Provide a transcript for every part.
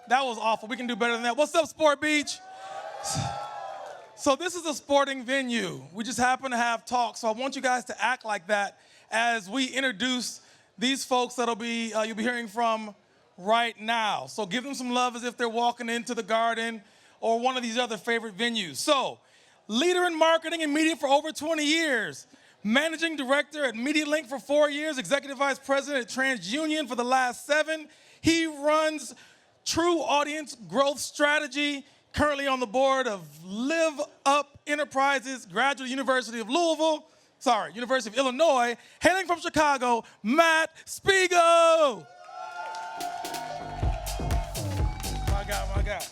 That was awful. We can do better than that. What's up, Sport Beach? So this is a sporting venue. We just happen to have talk, so I want you guys to act like that as we introduce these folks that'll be you'll be hearing from right now. So give them some love as if they're walking into the Garden or one of these other favorite venues. So, leader in marketing and media for over 20 years, managing director at MediaLink for 4 years, executive vice president at TransUnion for the last 7. He runs TruAudience growth strategy, currently on the board of Live Up Enterprises, Graduate University of University of Illinois, hailing from Chicago, Matt Spiegel. My God.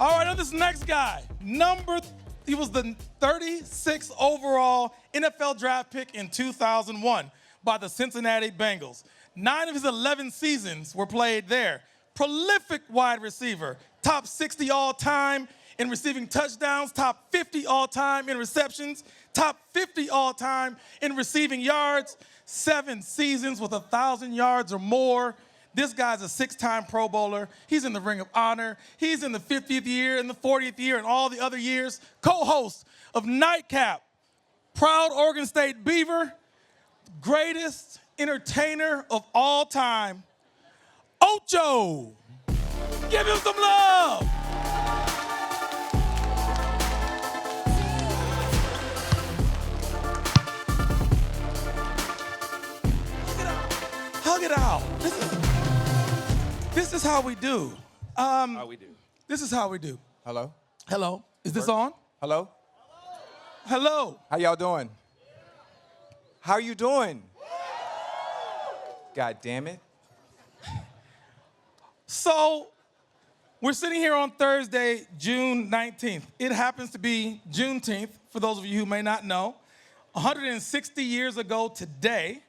All right, now this next guy, he was the 36th overall NFL draft pick in 2001 by the Cincinnati Bengals. 9 of his 11 seasons were played there. Prolific wide receiver, top 60 all-time in receiving touchdowns, top 50 all-time in receptions, top 50 all-time in receiving yards, 7 seasons with 1,000 yards or more. This guy's a 6-time Pro Bowler. He's in the Ring of Honor. He's in the 50th year, and the 40th year, and all the other years. Co-host of Nightcap, proud Oregon State Beaver, greatest entertainer of all time, Ocho. Give him some love. Hug it out. This is how we do. This is how we do. Hello? Hello. Is this on? Hello? Hello. How y'all doing? How you doing? God damn it. So, we're sitting here on Thursday, June 19th. It happens to be Juneteenth, for those of you who may not know. 160 years ago today,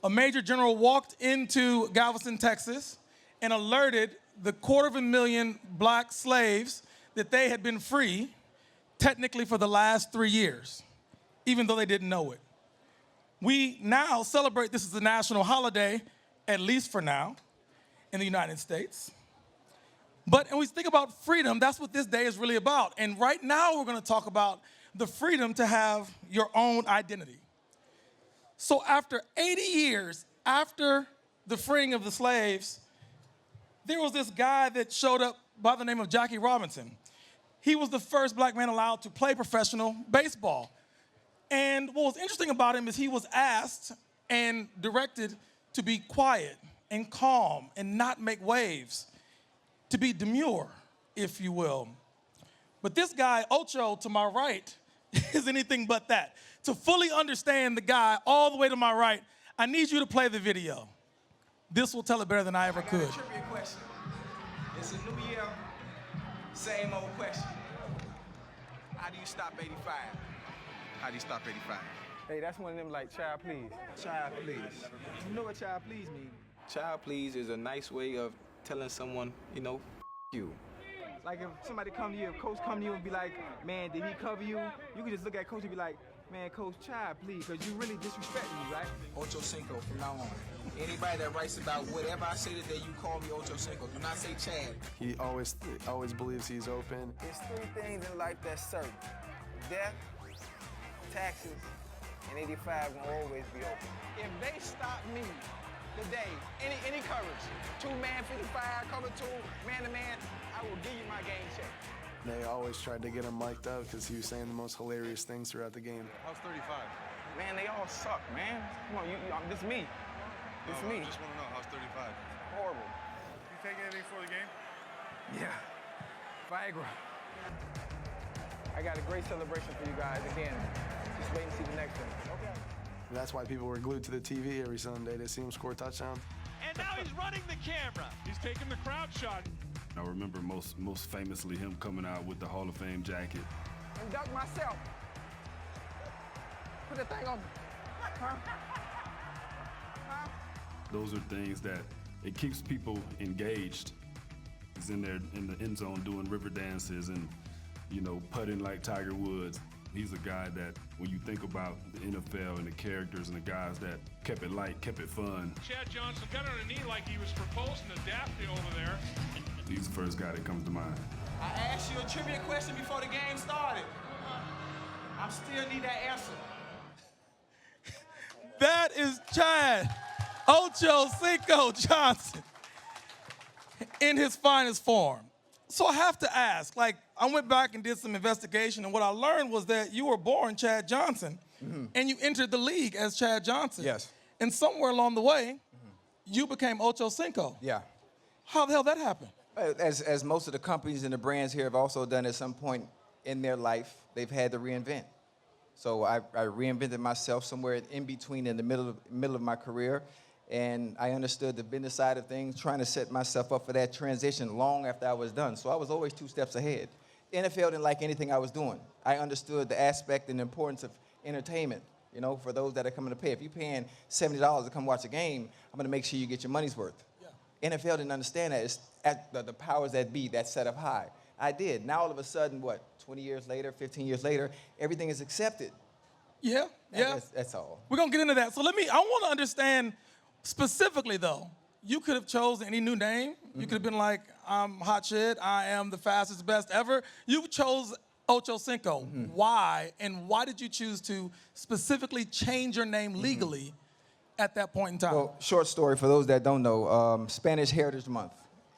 a major general walked into Galveston, Texas, and alerted the 250,000 black slaves that they had been free, technically for the last 3 years, even though they didn't know it. We now celebrate this as a national holiday, at least for now, in the United States. But when we think about freedom, that's what this day is really about. And right now we're going to talk about the freedom to have your own identity. So after 80 years after the freeing of the slaves, there was this guy that showed up by the name of Jackie Robinson. He was the first black man allowed to play professional baseball. And what was interesting about him is he was asked and directed to be quiet and calm and not make waves, to be demure, if you will. But this guy, Ocho, to my right, is anything but that. To fully understand the guy all the way to my right, I need you to play the video. This will tell it better than I ever could. I got a trivia question. It's a new year, same old question. How do you stop 85? How do you stop 85? Hey, that's one of them like, child, please. Child, please. You know what child, please mean? Child, please is a nice way of telling someone, you. Like if somebody come to you, if coach come to you and be like, man, did he cover you? You can just look at coach and be like, man, coach, child, please, because you really disrespecting me, right? Ochocinco from now on. Anybody that writes about whatever I say today, you call me Ochocinco. Do not say Chad. He always believes he's open. There's 3 things in life that's certain. Death, taxes, and 85 will always be open. If they stop me today, any coverage, 2-man, 55, cover 2, man-to-man, I will give you my game check. They always tried to get him mic'd up because he was saying the most hilarious things throughout the game. How's 35? Man, they all suck, man. Come on, this me. It's me. I just want to know, how's 35? Horrible. You take anything for the game? Yeah. Viagra. I got a great celebration for you guys. Again, just wait and see the next one. Okay. That's why people were glued to the TV every Sunday to see him score touchdowns. And now he's running the camera. He's taking the crowd shot. I remember most famously him coming out with the Hall of Fame jacket. And duck myself. Put that thing on. Huh? Huh? Those are things that it keeps people engaged. He's in there in the end zone doing river dances and, putting like Tiger Woods. He's a guy that, when you think about the NFL and the characters and the guys that kept it light, kept it fun, Chad Johnson got on a knee like he was proposing to Daphne over there. he's the first guy that comes to mind. I asked you a trivia question before the game started. I still need that answer. That is Chad Ochocinco Johnson in his finest form. So I have to ask, like, I went back and did some investigation, and what I learned was that you were born Chad Johnson, and you entered the league as Chad Johnson. Yes. And somewhere along the way, you became Ochocinco. Yeah. How the hell that happened? As most of the companies and the brands here have also done at some point in their life, they've had to reinvent. So I reinvented myself somewhere in between, in the middle of my career, and I understood the business side of things, trying to set myself up for that transition long after I was done. So I was always 2 steps ahead. NFL didn't like anything I was doing. I understood the aspect and the importance of entertainment, you know, for those that are coming to pay. If you're paying $70 to come watch a game, I'm going to make sure you get your money's worth. Yeah. NFL didn't understand that. It's at the powers that be that set up high. I did. Now all of a sudden, 20 years later, 15 years later, everything is accepted. Yeah, yeah. That's all. We're going to get into that. So I want to understand specifically, though, you could have chosen any new name. You could have been like, I'm hot shit, I am the fastest, best ever. You chose Ochocinco. Why? And why did you choose to specifically change your name legally at that point in time? Well, short story for those that don't know, Spanish Heritage Month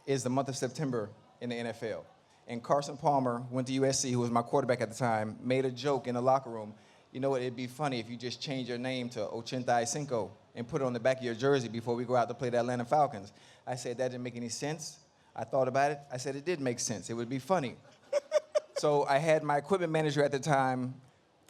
is the month of September in the NFL. And Carson Palmer went to USC, who was my quarterback at the time, made a joke in the locker room. You know what, it'd be funny if you just change your name to Ochocinco and put it on the back of your jersey before we go out to play the Atlanta Falcons. I said, that didn't make any sense. I thought about it. I said, it did make sense. It would be funny. So I had my equipment manager at the time,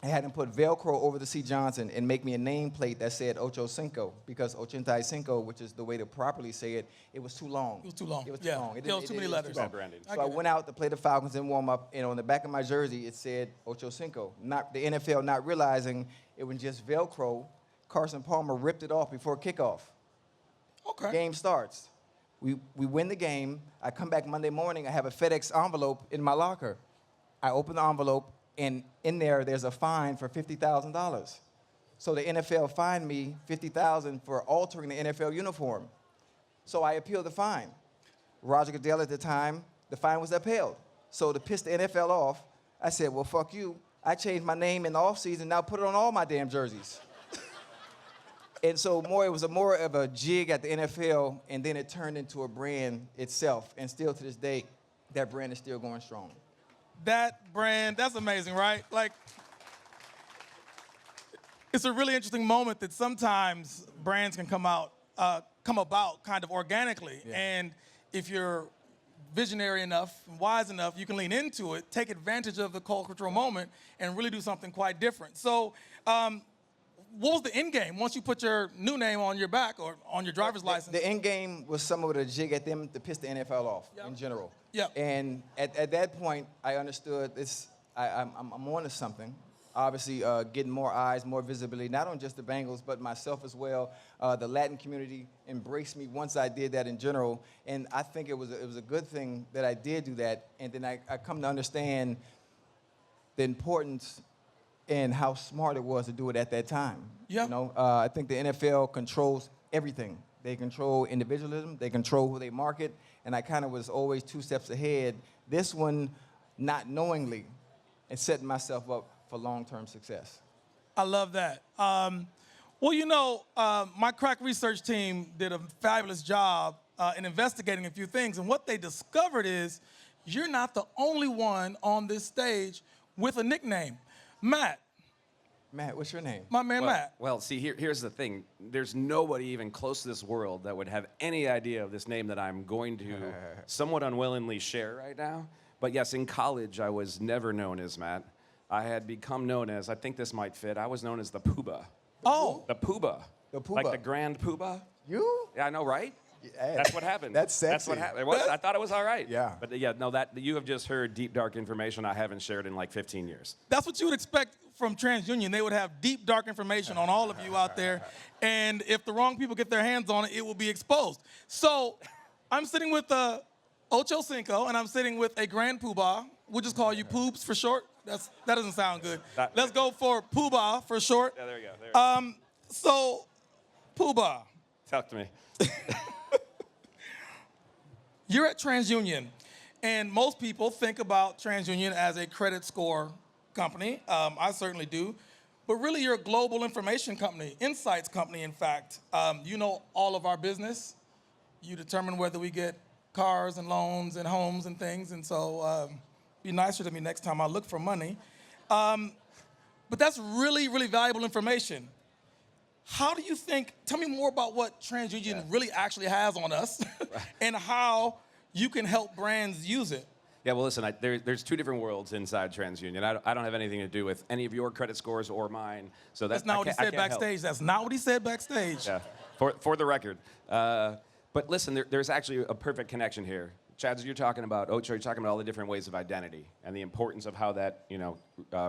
I had him put Velcro over the C. Johnson and make me a nameplate that said Ochocinco, because Ochocinco, which is the way to properly say it, it was too long. It was too long. It was too Yeah. long. It was too many letters. Bad branding. So I went out to play the Falcons and warm up, and on the back of my jersey, it said Ochocinco. Not the NFL not realizing it was just Velcro. Carson Palmer ripped it off before kickoff. Okay. Game starts. We win the game. I come back Monday morning. I have a FedEx envelope in my locker. I open the envelope, and in there's a fine for $50,000. So the NFL fined me $50,000 for altering the NFL uniform. So I appealed the fine. Roger Goodell at the time, the fine was upheld. So to piss the NFL off, I said, well, fuck you. I changed my name in the offseason, now put it on all my damn jerseys. And so it was more of a jig at the NFL, and then it turned into a brand itself. And still to this day, that brand is still going strong. That brand, that's amazing, right? Like, it's a really interesting moment that sometimes brands can come about kind of organically. Yeah. And if you're visionary enough and wise enough, you can lean into it, take advantage of the cultural moment, and really do something quite different. So, what was the end game once you put your new name on your back or on your driver's license? The end game was somewhat a jig at them to piss the NFL off in general. Yep. And at that point, I understood this. I'm on to something. Obviously, getting more eyes, more visibility, not on just the Bengals, but myself as well. The Latin community embraced me once I did that in general, and I think it was a good thing that I did do that. And then I come to understand the importance and how smart it was to do it at that time. Yeah. You know, I think the NFL controls everything. They control individualism. They control who they market. And I kind of was always 2 steps ahead. This one, not knowingly, and setting myself up for long-term success. I love that. Well, you know, my crack research team did a fabulous job in investigating a few things. And what they discovered is you're not the only one on this stage with a nickname. Matt, what's your name? my man Matt. Well, see, here's the thing. There's nobody even close to this world that would have any idea of this name that I'm going to somewhat unwillingly share right now. But yes, in college, I was never known as Matt. I had become known as, I think this might fit, I was known as the Poobah. Oh. The Poobah. The Poobah. Like the Grand Poobah. You? Yeah, I know, right? Yeah. That's what happened. That's sexy. That's what happened. It was, I thought it was all right. Yeah. But yeah, no, that you have just heard deep, dark information I haven't shared in like 15 years. That's what you would expect from TransUnion. They would have deep, dark information on all of you out there. And if the wrong people get their hands on it, it will be exposed. So I'm sitting with Ochocinco, and I'm sitting with a Grand Poobah. We'll just call you Poobs for short. That doesn't sound good. That- Let's go for Poobah for short. Yeah, there you go. There you go. So, Poobah, Talk to me. you're at TransUnion, and most people think about TransUnion as a credit score company. I certainly do. But really, you're a global information company, insights company, in fact. You know all of our business. You determine whether we get cars and loans and homes and things, and so be nicer to me next time I look for money. But that's really, really valuable information. How do you think, tell me more about what TransUnion really actually has on us and how you can help brands use it. Yeah, well, listen, there's two different worlds inside TransUnion. I don't have anything to do with any of your credit scores or mine. So that's not what he said backstage. That's not what he said backstage. Yeah, for the record. But listen, there's actually a perfect connection here. Chad, you're talking about, Ocho, you're talking about all the different ways of identity and the importance of how that,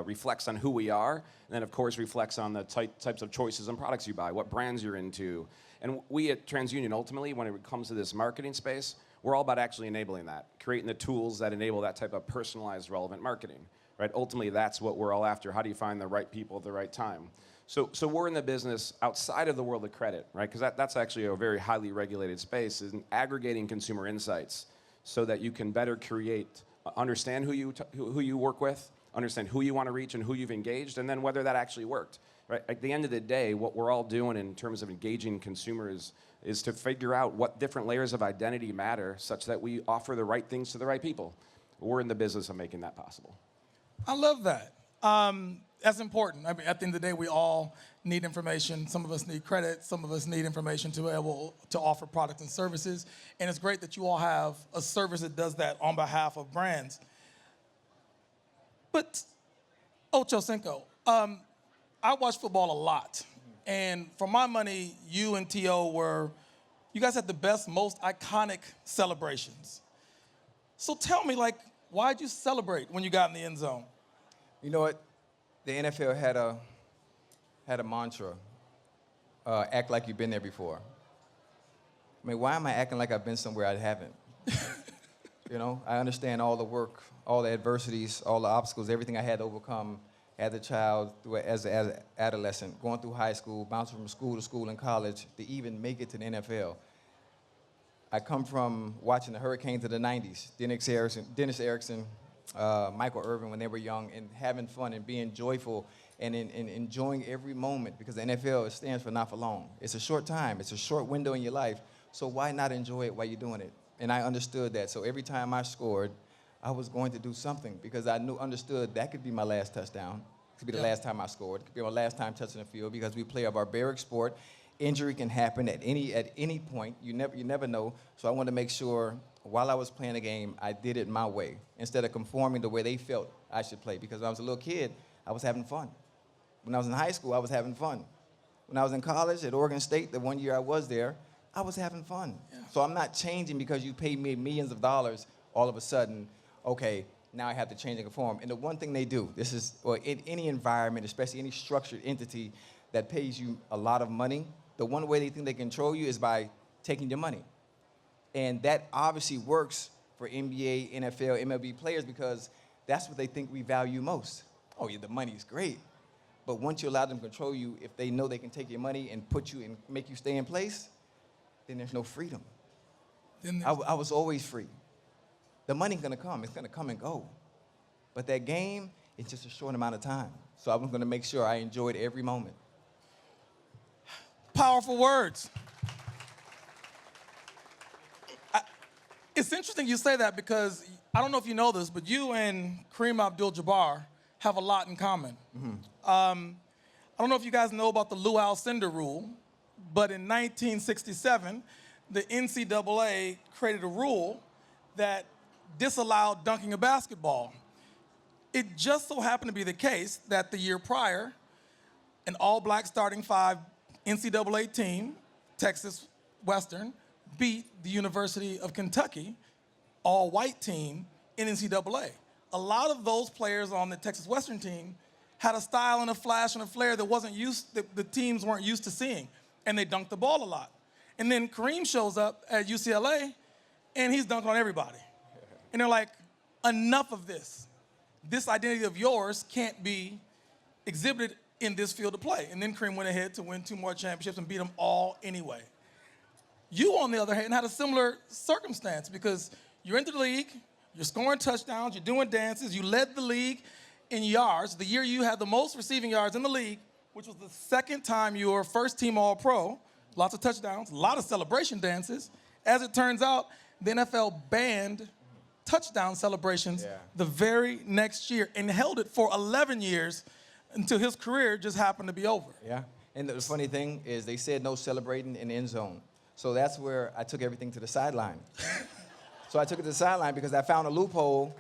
reflects on who we are, and then, of course, reflects on the types of choices and products you buy, what brands you're into. And we at TransUnion, ultimately, when it comes to this marketing space, we're all about actually enabling that, creating the tools that enable that type of personalized, relevant marketing, right? Ultimately, that's what we're all after. How do you find the right people at the right time? So we're in the business outside of the world of credit, right? Because that's actually a very highly regulated space, is in aggregating consumer insights so that you can better create, understand who you work with, understand who you want to reach and who you've engaged, and then whether that actually worked. Right? At the end of the day, what we're all doing in terms of engaging consumers is to figure out what different layers of identity matter such that we offer the right things to the right people. We're in the business of making that possible. I love that. That's important. I mean, at the end of the day, we all need information. Some of us need credit. Some of us need information to be able to offer products and services. And it's great that you all have a service that does that on behalf of brands. But, Ochocinco, I watch football a lot. And for my money, you and T.O. you guys had the best, most iconic celebrations. So tell me, why'd you celebrate when you got in the end zone? You know what? The NFL had a mantra, act like you've been there before. I mean, why am I acting like I've been somewhere I haven't? I understand all the work, all the adversities, all the obstacles, everything I had to overcome as a child, as an adolescent, going through high school, bouncing from school to school and college, to even make it to the NFL. I come from watching the Hurricanes of the 90s, Dennis Erickson, Michael Irvin when they were young, and having fun and being joyful and enjoying every moment, because the NFL stands for not for long. It's a short time. It's a short window in your life, so why not enjoy it while you're doing it? And I understood that. So every time I scored, I was going to do something, because I understood that could be my last touchdown. It could be the last time I scored. It could be my last time touching the field, because we play a barbaric sport. Injury can happen at any point. You never know. So I wanted to make sure while I was playing the game, I did it my way, instead of conforming the way they felt I should play. Because when I was a little kid, I was having fun. When I was in high school, I was having fun. When I was in college at Oregon State, the 1 year I was there, I was having fun. Yeah. So I'm not changing because you paid me millions of dollars all of a sudden. Okay, now I have to change and conform. And the one thing they do, in any environment, especially any structured entity that pays you a lot of money, the one way they think they control you is by taking your money. And that obviously works for NBA, NFL, MLB players, because that's what they think we value most. Oh, yeah, the money's great. But once you allow them to control you, if they know they can take your money and put you and make you stay in place, then there's no freedom. I was always free. The money's gonna come. It's gonna come and go. But that game, it's just a short amount of time. So I was gonna make sure I enjoyed every moment. Powerful words. It's interesting you say that, because I don't know if you know this, but you and Kareem Abdul-Jabbar have a lot in common. Mm-hmm. I don't know if you guys know about the Lou Alcindor rule, but in 1967, the NCAA created a rule that disallowed dunking a basketball. It just so happened to be the case that the year prior, an all-black starting five NCAA team, Texas Western, beat the University of Kentucky, all-white team, in NCAA. A lot of those players on the Texas Western team had a style and a flash and a flair that the teams weren't used to seeing, and they dunked the ball a lot. And then Kareem shows up at UCLA, and he's dunked on everybody. And they're like, enough of this. this identity of yours can't be exhibited in this field of play. And then Kareem went ahead to win 2 more championships and beat them all anyway. You, on the other hand, had a similar circumstance because you're into the league, you're scoring touchdowns, you're doing dances, you led the league in yards. The year you had the most receiving yards in the league, which was the second time you were first-team All-Pro, lots of touchdowns, a lot of celebration dances. As it turns out, the NFL banned touchdown celebrations the very next year and held it for 11 years until his career just happened to be over. Yeah, and the funny thing is they said no celebrating in the end zone. So that's where I took everything to the sideline. So I took it to the sideline because I found a loophole.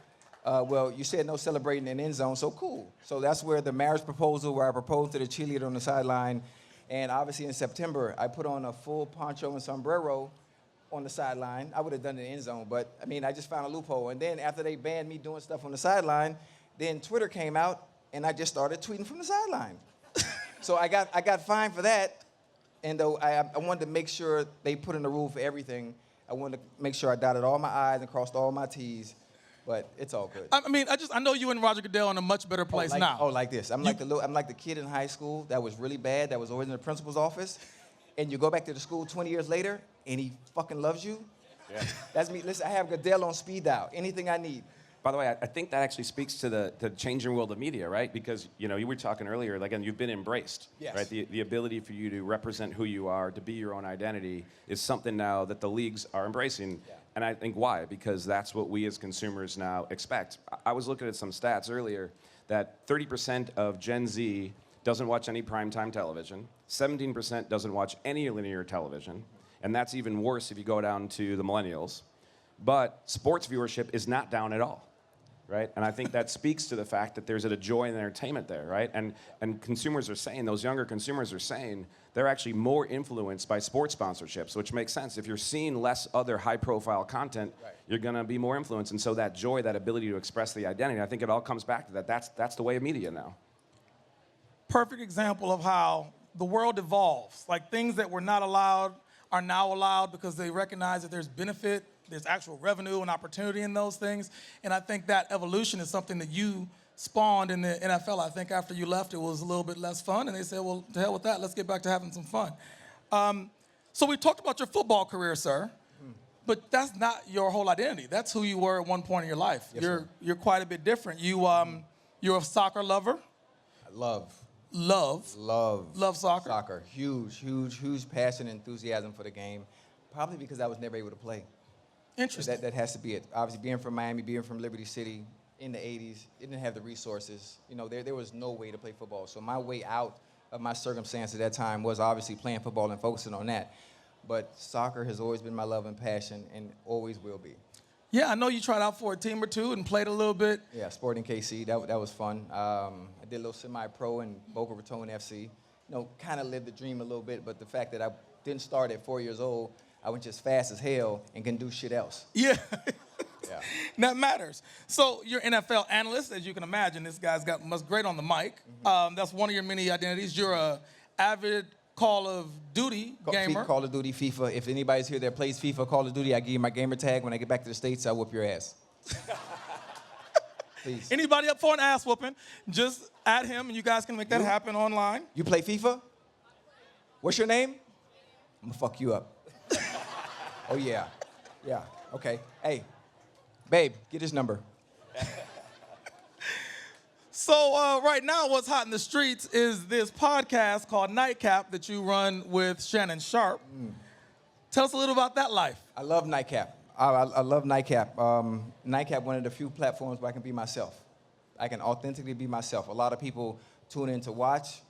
Well, you said no celebrating in the end zone, so cool. So that's where the marriage proposal, where I proposed to the cheerleader on the sideline. And obviously in September, I put on a full poncho and sombrero on the sideline. I would have done it in the end zone, but I mean, I just found a loophole. And then after they banned me doing stuff on the sideline, then Twitter came out, and I just started tweeting from the sideline. So I got fined for that. And though I wanted to make sure they put in a rule for everything, I wanted to make sure I dotted all my I's and crossed all my T's. But it's all good. I mean, I know you and Roger Goodell in a much better place now. Oh, like this. I'm like the kid in high school that was really bad, that was always in the principal's office, and you go back to the school 20 years later, and he fucking loves you. Yeah. That's me. Listen, I have Goodell on speed dial. Anything I need. By the way, I think that actually speaks to the changing world of media, right? Because, you know, you were talking earlier, like, and you've been embraced, yes. Right? The ability for you to represent who you are, to be your own identity, is something now that the leagues are embracing. Yeah. And I think why? Because that's what we as consumers now expect. I was looking at some stats earlier that 30% of Gen Z doesn't watch any primetime television, 17% doesn't watch any linear television, and that's even worse if you go down to the millennials. But sports viewership is not down at all. Right? And I think that speaks to the fact that there's a joy and entertainment there, right? And consumers are saying, those younger consumers are saying, they're actually more influenced by sports sponsorships, which makes sense. If you're seeing less other high-profile content, you're going to be more influenced. And so that joy, that ability to express the identity, I think it all comes back to that. That's the way of media now. Perfect example of how the world evolves. Like, things that were not allowed are now allowed because they recognize that there's benefit, there's actual revenue and opportunity in those things. And I think that evolution is something that you spawned in the NFL. I think after you left, it was a little bit less fun. And they said, well, to hell with that. Let's get back to having some fun. So we talked about your football career, sir. But that's not your whole identity. That's who you were at one point in your life. Yes, you're quite a bit different. You're a soccer lover. Love soccer. Soccer. Huge passion and enthusiasm for the game. Probably because I was never able to play. Interesting. That has to be it. Obviously, being from Miami, being from Liberty City in the 80s, it didn't have the resources. You know, there was no way to play football. So my way out of my circumstance at that time was obviously playing football and focusing on that. But soccer has always been my love and passion and always will be. Yeah, I know you tried out for a team or two and played a little bit. Yeah, Sporting KC, that was fun. I did a little semi-pro in Boca Raton FC. You know, kind of lived the dream a little bit, but the fact that I didn't start at 4 years old, I went just fast as hell and can do shit else. Yeah. Yeah. That matters. So you're an NFL analyst, as you can imagine. This guy's got much great on the mic. Mm-hmm. That's one of your many identities. You're a avid Call of Duty gamer. Call of Duty, FIFA. If anybody's here that plays FIFA, Call of Duty, I give you my gamer tag. When I get back to the States, I'll whoop your ass. Please. Anybody up for an ass whooping, just add him and you guys can make that happen online. You play FIFA? What's your name? I'm gonna fuck you up. Oh, yeah. Yeah, okay. Hey, babe, get his number. So right now, what's hot in the streets is this podcast called Nightcap that you run with Shannon Sharp. Tell us a little about that life. I love Nightcap. I love Nightcap. Nightcap, one of the few platforms where I can be myself. I can authentically be myself. A lot of people tune in to watch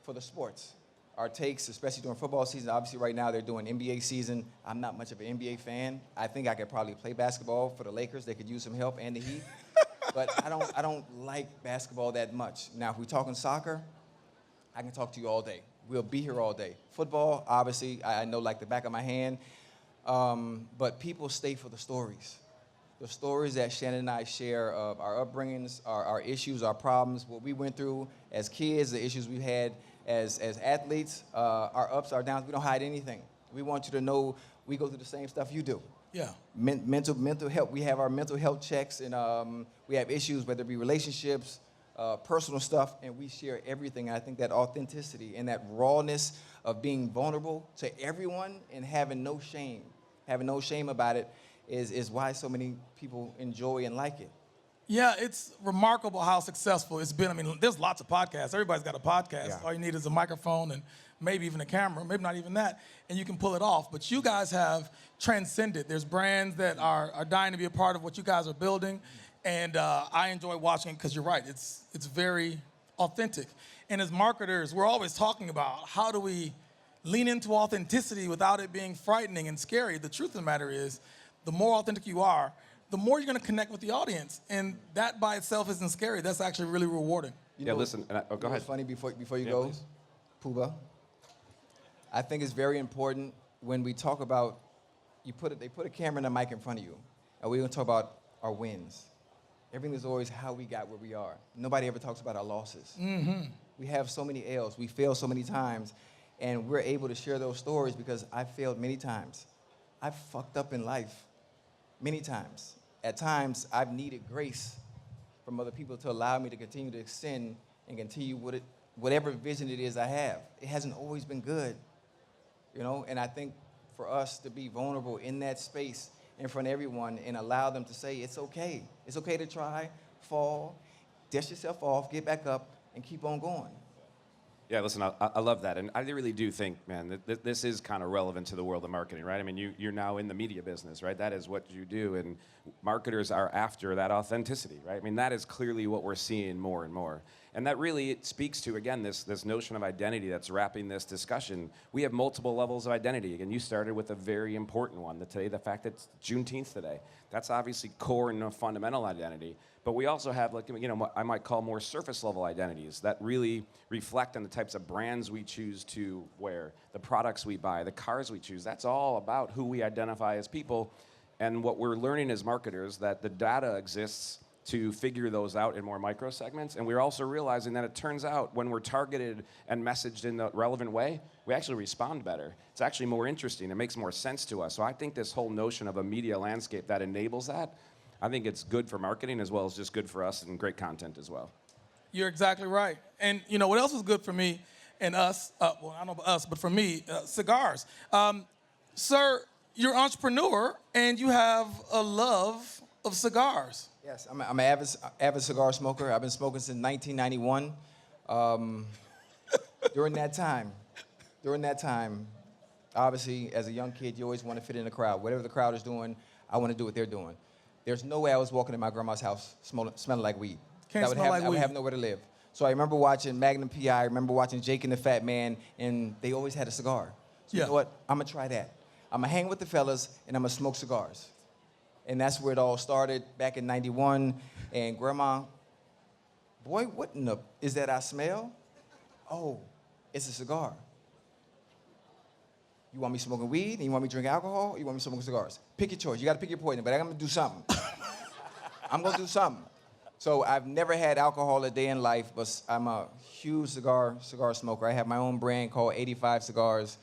for the sports. Our takes, especially during football season. Obviously, right now they're doing NBA season. I'm not much of an NBA fan. I think I could probably play basketball for the Lakers. They could use some help, and the Heat. But I don't like basketball that much. Now, if we're talking soccer, I can talk to you all day. We'll be here all day. Football, obviously, I know like the back of my hand. But people stay for the stories. The stories that Shannon and I share of our upbringings, our issues, our problems, what we went through as kids, the issues we had as athletes, our ups, our downs. We don't hide anything. We want you to know we go through the same stuff you do. Yeah. Mental health. We have our mental health checks, and we have issues, whether it be relationships, personal stuff, and we share everything. And I think that authenticity and that rawness of being vulnerable to everyone and having no shame about it is why so many people enjoy and like it. Yeah, it's remarkable how successful it's been. I mean, there's lots of podcasts. Everybody's got a podcast. Yeah. All you need is a microphone and maybe even a camera, maybe not even that, and you can pull it off. But you guys have transcended. There's brands that are dying to be a part of what you guys are building, and I enjoy watching because you're right. It's very authentic. And as marketers, we're always talking about how do we lean into authenticity without it being frightening and scary. The truth of the matter is, the more authentic you are, the more you're going to connect with the audience, and that by itself isn't scary. That's actually really rewarding. Listen. Go ahead. What's funny before you Yeah, go, please. Puba? I think it's very important when we talk about they put a camera and a mic in front of you, and we're going to talk about our wins. Everything is always how we got where we are. Nobody ever talks about our losses. Mm-hmm. We have so many L's. We fail so many times, and we're able to share those stories because I failed many times. I've fucked up in life many times. At times, I've needed grace from other people to allow me to continue to extend and continue whatever vision it is I have. It hasn't always been good, and I think for us to be vulnerable in that space in front of everyone and allow them to say, it's okay. It's okay to try, fall, dust yourself off, get back up, and keep on going. Yeah, listen, I love that. And I really do think, man, that this is kind of relevant to the world of marketing, right? I mean, you're now in the media business, right? That is what you do. And marketers are after that authenticity, right? I mean, that is clearly what we're seeing more and more. And that really it speaks to, again, this notion of identity that's wrapping this discussion. We have multiple levels of identity. Again, you started with a very important one, today, the fact that it's Juneteenth today. That's obviously core and a fundamental identity. But we also have, what I might call more surface level identities that really reflect on the types of brands we choose to wear, the products we buy, the cars we choose. That's all about who we identify as people. And what we're learning as marketers, that the data exists to figure those out in more micro segments. And we're also realizing that it turns out when we're targeted and messaged in the relevant way, we actually respond better. It's actually more interesting. It makes more sense to us. So I think this whole notion of a media landscape that enables that, I think it's good for marketing as well as just good for us and great content as well. You're exactly right. And what else is good for me and us, well, I don't know about us, but for me, cigars. Sir, you're an entrepreneur and you have a love of cigars. Yes, I'm an avid cigar smoker. I've been smoking since 1991. During that time, obviously, as a young kid, you always want to fit in the crowd. Whatever the crowd is doing, I want to do what they're doing. There's no way I was walking in my grandma's house smelling like weed. Can't smell like weed. I would have nowhere to live. So I remember watching Magnum P.I., I remember watching Jake and the Fat Man, and they always had a cigar. So Yeah. You know what? I'm going to try that. I'm going to hang with the fellas, and I'm going to smoke cigars. And that's where it all started back in 91. And Grandma, boy, what in the is that I smell? Oh, it's a cigar. You want me smoking weed, and you want me drinking alcohol, or you want me smoking cigars? Pick your choice. You got to pick your poison, but I'm going to do something. I'm going to do something. So I've never had alcohol a day in life, but I'm a huge cigar smoker. I have my own brand called 85 Cigars.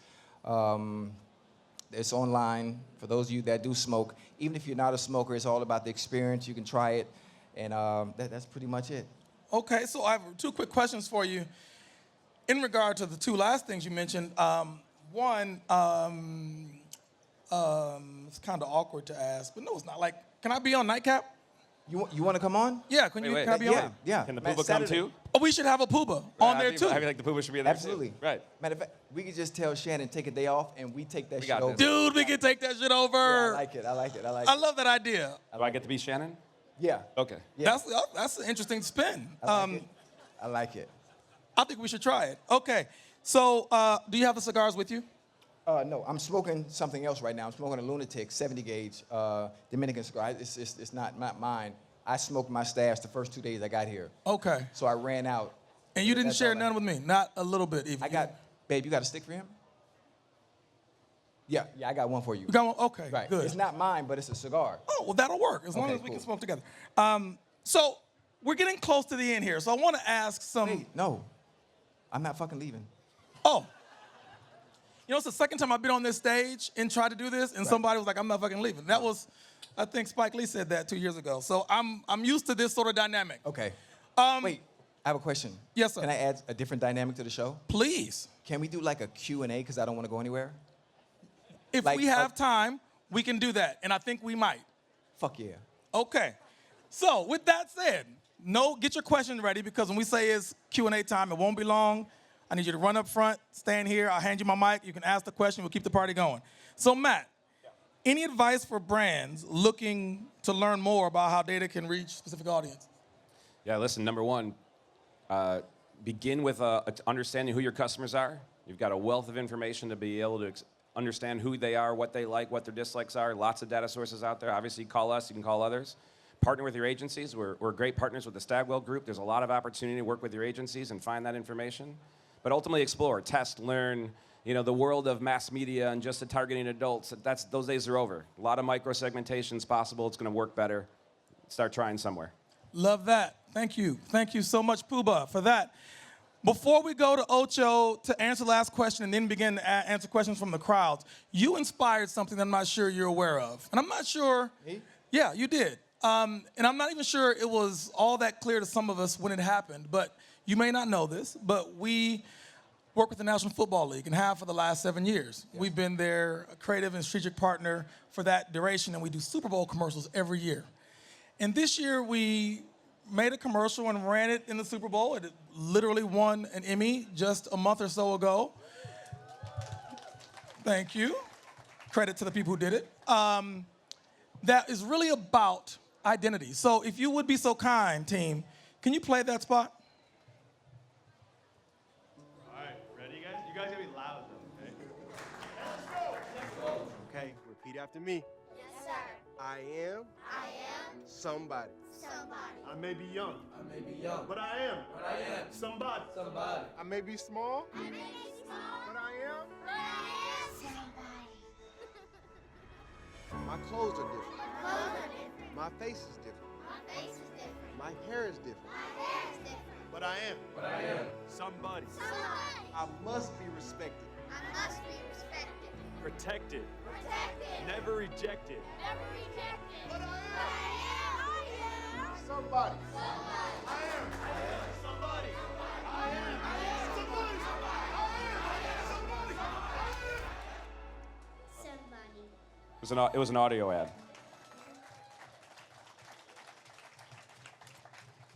It's online for those of you that do smoke. Even if you're not a smoker, it's all about the experience. You can try it, and that's pretty much it. Okay, so I have two quick questions for you. In regard to the two last things you mentioned, one, it's kind of awkward to ask, but no, it's not. Like, can I be on Nightcap? You want to come on? Yeah, can I be on? Yeah. Can the Man, Pooba come Saturday. too? Oh, we should have a Pooba on there too. I feel like the Pooba should be there Absolutely. too. Right. Matter of fact, we could just tell Shannon take a day off, and we take that shit got over. this. Dude, we can take that shit over. Yeah, I like it. I love that idea. Do I get to be Shannon? Yeah. Okay. Yeah. That's an interesting spin. I like it. I think we should try it. Okay, so do you have the cigars with you? No, I'm smoking something else right now. I'm smoking a Lunatic 70 gauge Dominican cigar. It's not mine. I smoked my stash the first 2 days I got here. Okay. So I ran out. And you didn't That's share all none with me? Not a little bit even? Babe, you got a stick for him? Yeah, I got one for you. You got one? Okay, Right. good. It's not mine, but it's a cigar. Oh, well, that'll work as long Okay, as we can cool. smoke together. So we're getting close to the end here, so I want to ask some. Hey, no, I'm not fucking leaving. Oh, You know, it's the second time I've been on this stage and tried to do this, and somebody was like, I'm not fucking leaving. That was, I think Spike Lee said that 2 years ago. So I'm used to this sort of dynamic. Okay. Wait, I have a question. Yes, sir. Can I add a different dynamic to the show? Please. Can we do like a Q&A because I don't want to go anywhere? If Like, we have time, we can do that, and I think we might. Fuck yeah. Okay. So with that said, get your questions ready because when we say it's Q&A time, it won't be long. I need you to run up front, stand here. I'll hand you my mic. You can ask the question. We'll keep the party going. So Matt, any advice for brands looking to learn more about how data can reach specific audience? Yeah, listen, number one, begin with understanding who your customers are. You've got a wealth of information to be able to understand who they are, what they like, what their dislikes are. Lots of data sources out there. Obviously, you call us, you can call others. Partner with your agencies. We're great partners with the Stagwell Group. There's a lot of opportunity to work with your agencies and find that information. But ultimately explore, test, learn, the world of mass media and just targeting adults. Those days are over. A lot of micro-segmentation is possible. It's going to work better. Start trying somewhere. Love that. Thank you. Thank you so much, Puba, for that. Before we go to Ocho to answer the last question and then begin to answer questions from the crowds, you inspired something that I'm not sure you're aware of. And I'm not sure. Me? Yeah, you did. And I'm not even sure it was all that clear to some of us when it happened. But you may not know this, but we work with the National Football League and have for the last 7 years. Yes. We've been their creative and strategic partner for that duration, and we do Super Bowl commercials every year. And this year we made a commercial and ran it in the Super Bowl. It literally won an Emmy just a month or so ago. Thank you. Credit to the people who did it. That is really about identity. So if you would be so kind, team, can you play that spot? All right, ready, guys? You guys gotta be loud, though, okay? Let's go. Okay, repeat after me. Yes, sir. I am somebody. Somebody. I may be young. I may be young. But I am. But I am. Somebody. Somebody. I may be small. I may be small. But I am. But I am. Somebody. My clothes are different. My clothes are different. My face is different. My face is different. My hair is different. My hair is different. But I am. But I am. Somebody. Somebody. I must be respected. I must be respected. Protected. Protected. Never rejected. Never rejected. But I am. I am. Somebody. Somebody. I am. Somebody. I am. Somebody. Somebody. It was an audio ad.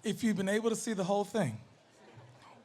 If you've been able to see the whole thing,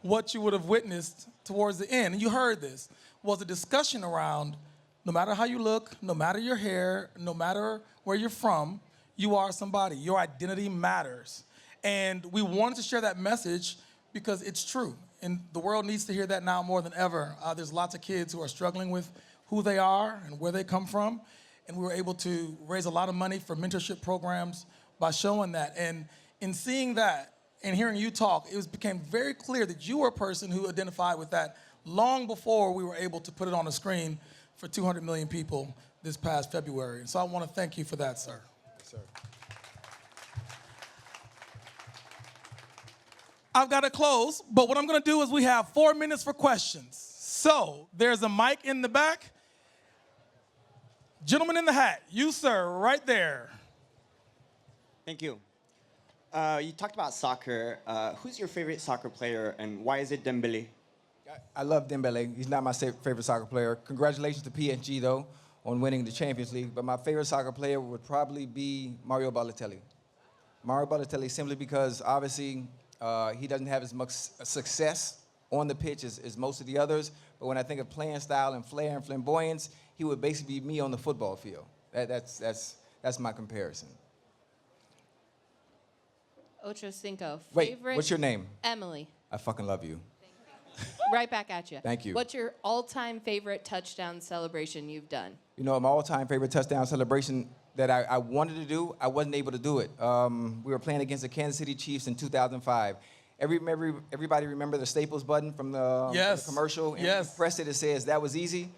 what you would have witnessed towards the end, and you heard this, was a discussion around no matter how you look, no matter your hair, no matter where you're from, you are somebody. Your identity matters. And we wanted to share that message because it's true. And the world needs to hear that now more than ever. There's lots of kids who are struggling with who they are and where they come from. And we were able to raise a lot of money for mentorship programs by showing that. And in seeing that and hearing you talk, became very clear that you were a person who identified with that long before we were able to put it on the screen for 200 million people this past February. And so I want to thank you for that, sir. Yes, sir. I've got to close, but what I'm going to do is we have 4 minutes for questions. So there's a mic in the back. Gentleman in the hat, you, sir, right there. Thank you. You talked about soccer. Who's your favorite soccer player, and why is it Dembele? I love Dembele. He's not my favorite soccer player. Congratulations to PSG, though, on winning the Champions League. But my favorite soccer player would probably be Mario Balotelli. Mario Balotelli, simply because, obviously, he doesn't have as much success on the pitch as most of the others. But when I think of playing style and flair and flamboyance, he would basically be me on the football field. That's my comparison. Ochocinco. Wait, what's your name? Emily. I fucking love you. Right back at you. Thank you. What's your all-time favorite touchdown celebration you've done? You know, my all-time favorite touchdown celebration that I wanted to do, I wasn't able to do it. We were playing against the Kansas City Chiefs in 2005. Everybody remember the Staples button from the commercial? And yes. When you press it, it says, "That was easy."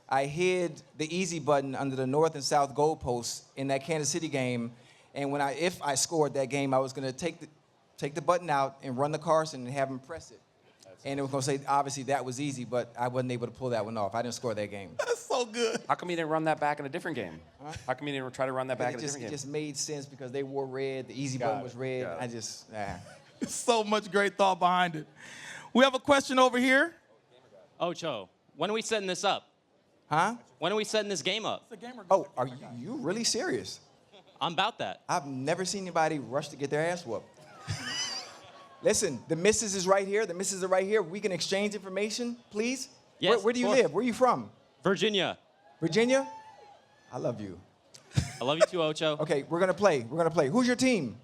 I hid the easy button under the north and south goalposts in that Kansas City game. And if I scored that game, I was going to take the button out and run to Carson and have him press it. And it was going to say, obviously, that was easy, but I wasn't able to pull that one off. I didn't score that game. That's so good. How come you didn't run that back in a different game? Huh? How come you didn't try to run that back in a different It game? just made sense because they wore red. The easy button was red. I just, So much great thought behind it. We have a question over here. Ocho, when are we setting this up? Huh? When are we setting this game up? Oh, are you really serious? I'm about that. I've never seen anybody rush to get their ass whooped. Listen, the missus is right here. The missus are right here. We can exchange information, please? Yes, Where do you live? Where are you from? Virginia. Virginia? I love you. I love you too, Ocho. Okay, we're going to play. We're going to play. Who's your team?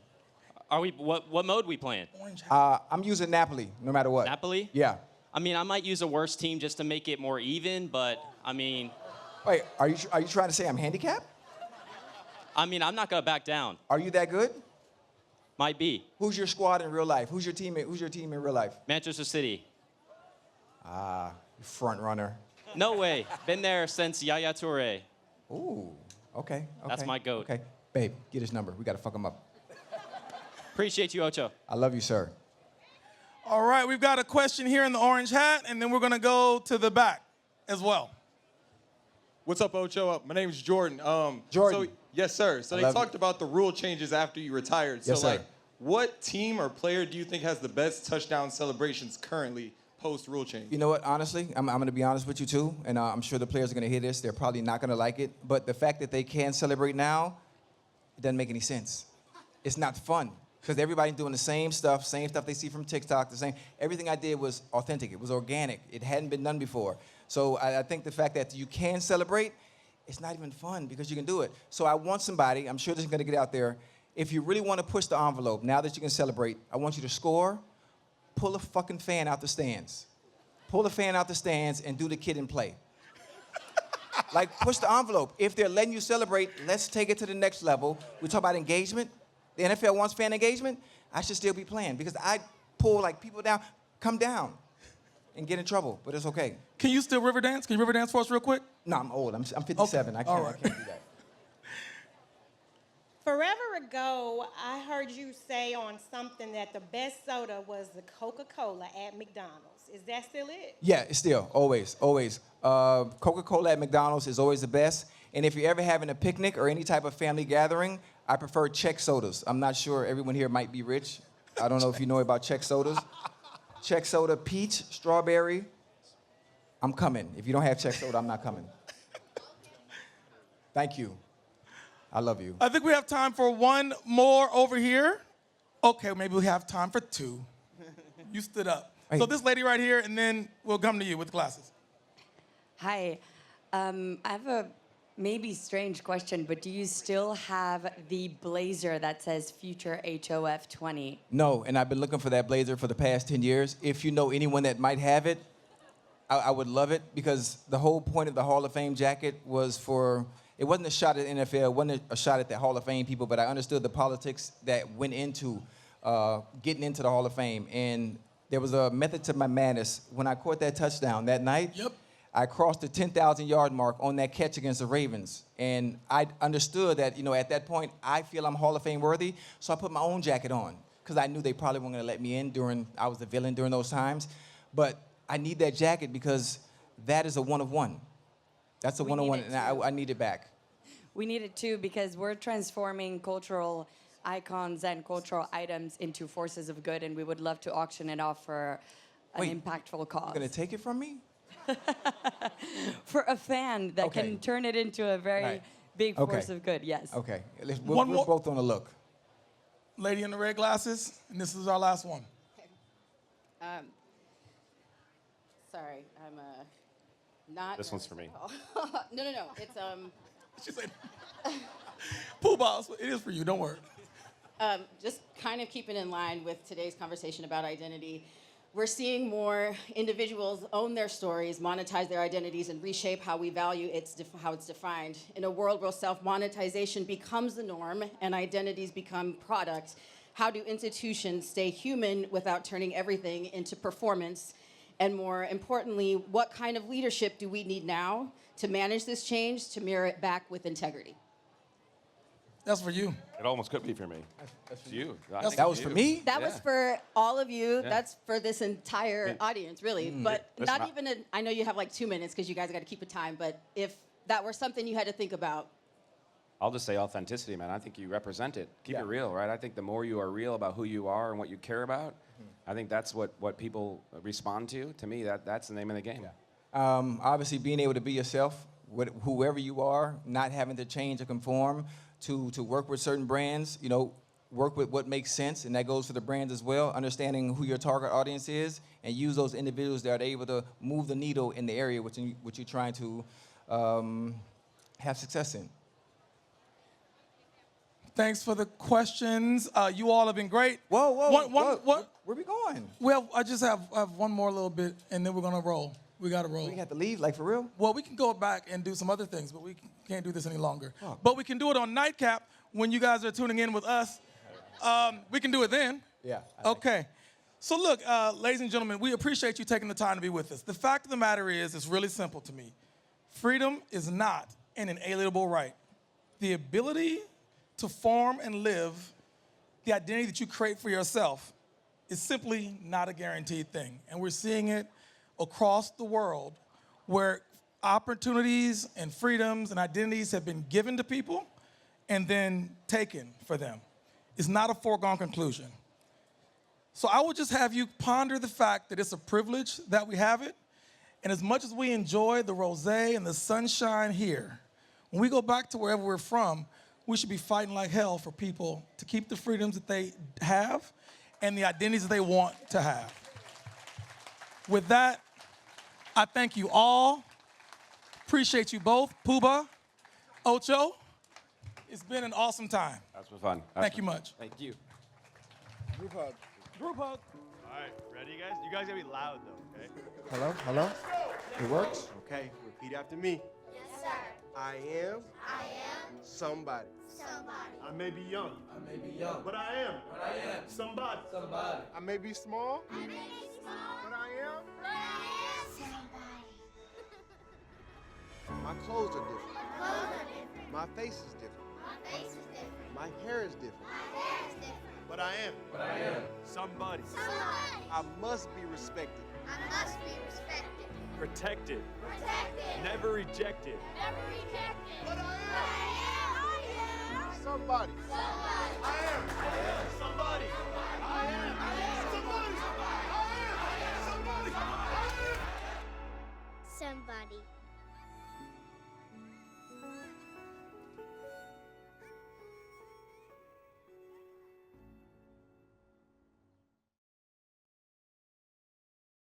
Are we? What mode we playing? I'm using Napoli, no matter what. Napoli? Yeah. I mean, I might use a worse team just to make it more even, but I mean. Wait, are you trying to say I'm handicapped? I mean, I'm not gonna back down. Are you that good? Might be. Who's your squad in real life? Who's your team in real life? Manchester City. Front runner. No way. Been there since Yaya Toure. Ooh, okay. That's my goat. Okay, babe, get his number. We got to fuck him up. Appreciate you, Ocho. I love you, sir. All right, we've got a question here in the orange hat, and then we're going to go to the back as well. What's up, Ocho? My name is Jordan. Jordan. So, yes, sir. So they talked about the rule changes after you retired. Yes, so, sir. like, what team or player do you think has the best touchdown celebrations currently post-rule change? You know what, honestly, I'm going to be honest with you, too, and I'm sure the players are going to hear this. They're probably not going to like it, but the fact that they can celebrate now, it doesn't make any sense. It's not fun, because everybody's doing the same stuff they see from TikTok, the same. Everything I did was authentic. It was organic. It hadn't been done before. So I think the fact that you can celebrate, it's not even fun because you can do it. So I want somebody, I'm sure this is going to get out there, if you really want to push the envelope, now that you can celebrate, I want you to score, pull a fucking fan out the stands. Pull the fan out the stands and do the kid and play. Like, push the envelope. If they're letting you celebrate, let's take it to the next level. We talk about engagement. The NFL wants fan engagement. I should still be playing because I pull, like, people down. Come down and get in trouble, but it's okay. Can you still river dance? Can you river dance for us real quick? No, I'm old. I'm 57. Okay. I All right. can't do that. Forever ago, I heard you say on something that the best soda was the Coca-Cola at McDonald's. Is that still it? Yeah, it's still, always. Coca-Cola at McDonald's is always the best. And if you're ever having a picnic or any type of family gathering, I prefer Czech sodas. I'm not sure everyone here might be rich. I don't know if you know about Czech sodas. Czech soda, peach, strawberry. I'm coming. If you don't have Czech soda, I'm not coming. Thank you. I love you. I think we have time for one more over here. Okay, maybe we have time for two. You stood up. Hey. So this lady right here, and then we'll come to you with glasses. Hi. I have a maybe strange question, but do you still have the blazer that says Future HOF 20? No, and I've been looking for that blazer for the past 10 years. If you know anyone that might have it, I would love it because the whole point of the Hall of Fame jacket was for, it wasn't a shot at the NFL, it wasn't a shot at the Hall of Fame people, but I understood the politics that went into getting into the Hall of Fame. And there was a method to my madness. When I caught that touchdown that night, I crossed the 10,000-yard mark on that catch against the Ravens. And I understood that, you know, at that point, I feel I'm Hall of Fame worthy, so I put my own jacket on because I knew they probably weren't going to let me in I was the villain during those times. But I need that jacket because that is a one-of-one. That's a one-of-one, and I need it back. We need it too because we're transforming cultural icons and cultural items into forces of good, and we would love to auction it off for an impactful cause. You're going to take it from me? For a fan that can turn it into a very big force of good, yes. Okay, we're both on the look. Lady in the red glasses, and this is our last one. Sorry, I'm not. This one's for me. No. It's She said, "Pool balls." It is for you. Don't worry. just kind of keeping in line with today's conversation about identity. We're seeing more individuals own their stories, monetize their identities, and reshape how we value how it's defined. In a world where self-monetization becomes the norm and identities become products, how do institutions stay human without turning everything into performance? And more importantly, what kind of leadership do we need now to manage this change, to mirror it back with integrity? That's for you. It almost could be for me. That's for you. I think That it's was for you. me? That was Yeah. for all of you. Yeah. That's for this entire audience, really. But Listen, not even, I know you have like 2 minutes because you guys got to keep a time, but if that were something you had to think about, I'll just say authenticity, man. I think you represent it. Keep it real, right? I think the more you are real about who you are and what you care about, I think that's what people respond to. To me, that's the name of the game. Obviously, being able to be yourself, whoever you are, not having to change or conform, to work with certain brands, you know, work with what makes sense, and that goes for the brands as well, understanding who your target audience is, and use those individuals that are able to move the needle in the area which you're trying to have success in. Thanks for the questions. You all have been great. Whoa. What? Where we going? Well, I just have one more little bit, and then we're gonna roll. We gotta roll. We have to leave, like for real? Well, we can go back and do some other things, but we can't do this any longer. But we can do it on Nightcap when you guys are tuning in with us. We can do it then. Yeah. Okay. So look, ladies and gentlemen, we appreciate you taking the time to be with us. The fact of the matter is, it's really simple to me. Freedom is not an inalienable right. The ability to form and live the identity that you create for yourself is simply not a guaranteed thing. And we're seeing it across the world where opportunities and freedoms and identities have been given to people and then taken for them. It's not a foregone conclusion. So I would just have you ponder the fact that it's a privilege that we have it. And as much as we enjoy the rosé and the sunshine here, when we go back to wherever we're from, we should be fighting like hell for people to keep the freedoms that they have and the identities that they want to have. With that, I thank you all. Appreciate you both. Puba, Ocho, it's been an awesome time. That's been fun. Thank you much. Thank you. Group hug. Group hug. All right, ready, guys? You guys gotta be loud, though, okay? Hello? It works? Okay, repeat after me. Yes, sir. I am somebody. Somebody. I may be young. But I am. Somebody. I may be small, I may be small, but I am. but I am somebody. My clothes are different. My clothes are different. My face is different. My face is different. My hair is different. My hair is different. But I am. Somebody. Somebody. I must be respected. I must be respected. Protected. Protected. Never rejected. Never rejected. But I am. Somebody. Somebody. I am. Somebody. I am. Somebody. I am. Somebody. Somebody.